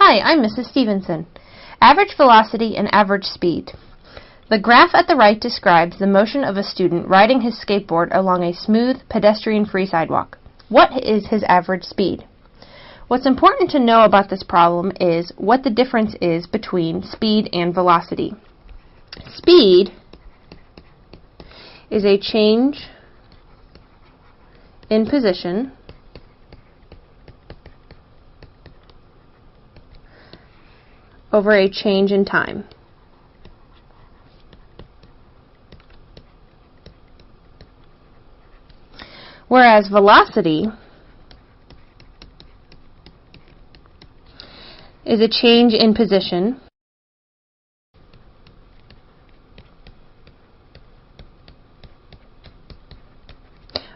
Hi, I'm Mrs. Stevenson. Average velocity and average speed. The graph at the right describes the motion of a student riding his skateboard along a smooth, pedestrian-free sidewalk. What is his average speed? What's important to know about this problem is what the difference is between speed and velocity. Speed is a change in position over a change in time. Whereas velocity is a change in position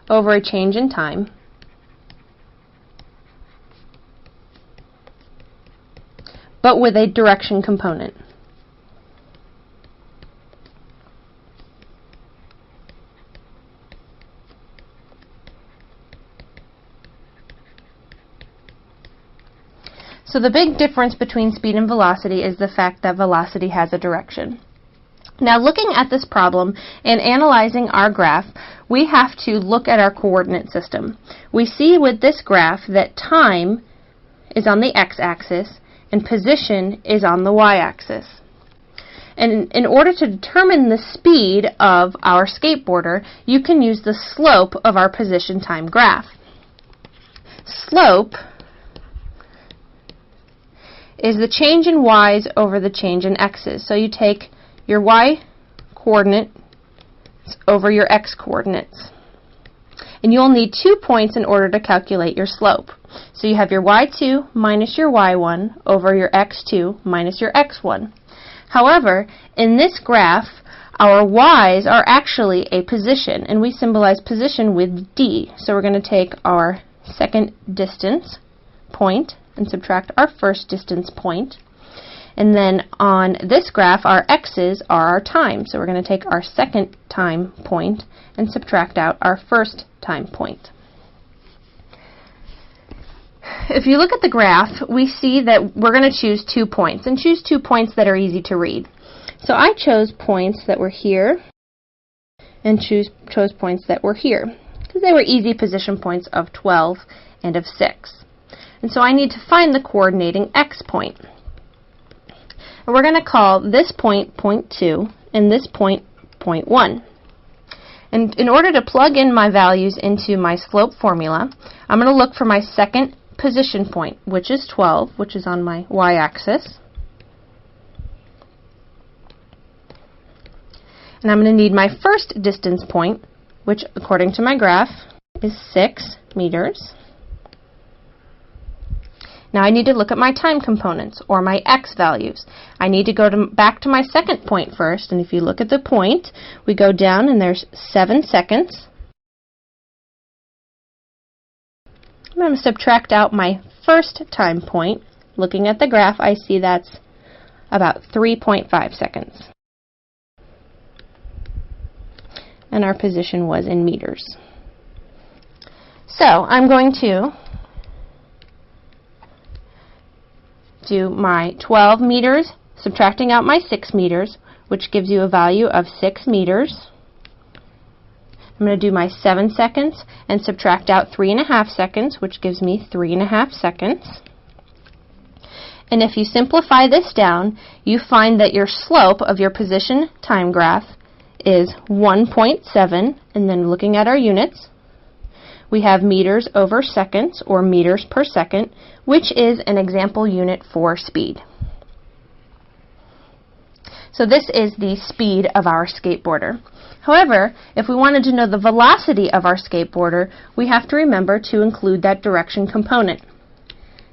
over a change in time, but with a direction component. So the big difference between speed and velocity is the fact that velocity has a direction. Now, looking at this problem and analyzing our graph, we have to look at our coordinate system. We see with this graph that time is on the x-axis and position is on the y-axis. And in order to determine the speed of our skateboarder, you can use the slope of our position time graph. Slope is the change in y's over the change in x's. So you take your y coordinates over your x coordinates. And you'll need 2 points in order to calculate your slope. So you have your y2 minus your y1 over your x2 minus your x1. However, in this graph, our y's are actually a position, and we symbolize position with d. So we're going to take our second distance point and subtract our first distance point. And then on this graph, our x's are our time. So we're going to take our second time point and subtract out our first time point. If you look at the graph, we see that we're going to choose 2 points, and choose 2 points that are easy to read. So I chose points that were here and chose points that were here, because they were easy position points of 12 and of 6. And so I need to find the coordinating x point. And we're going to call this point point 2 and this point point 1. And in order to plug in my values into my slope formula, I'm going to look for my second position point, which is 12, which is on my y-axis. And I'm going to need my first distance point, which according to my graph is 6 meters. Now I need to look at my time components, or my x values. I need to go back to my second point first, and if you look at the point, we go down and there's 7 seconds. I'm going to subtract out my first time point. Looking at the graph, I see that's about 3.5 seconds. And our position was in meters. So I'm going to do my 12 meters, subtracting out my 6 meters, which gives you a value of 6 meters. I'm going to do my 7 seconds and subtract out 3.5 seconds, which gives me 3.5 seconds. And if you simplify this down, you find that your slope of your position time graph is 1.7, and then looking at our units, we have meters over seconds, or meters per second, which is an example unit for speed. So this is the speed of our skateboarder. However, if we wanted to know the velocity of our skateboarder, we have to remember to include that direction component.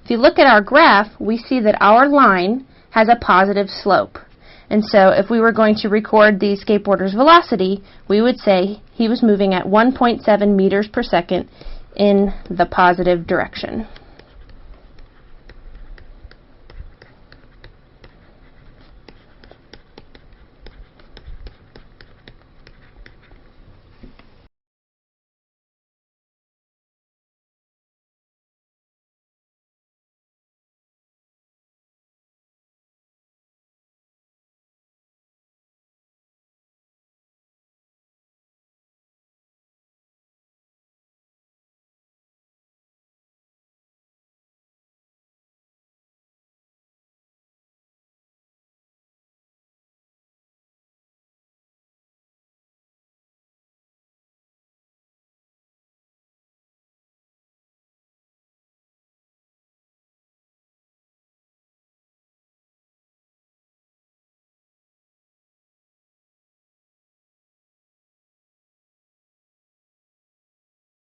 If you look at our graph, we see that our line has a positive slope. And so if we were going to record the skateboarder's velocity, we would say he was moving at 1.7 meters per second in the positive direction.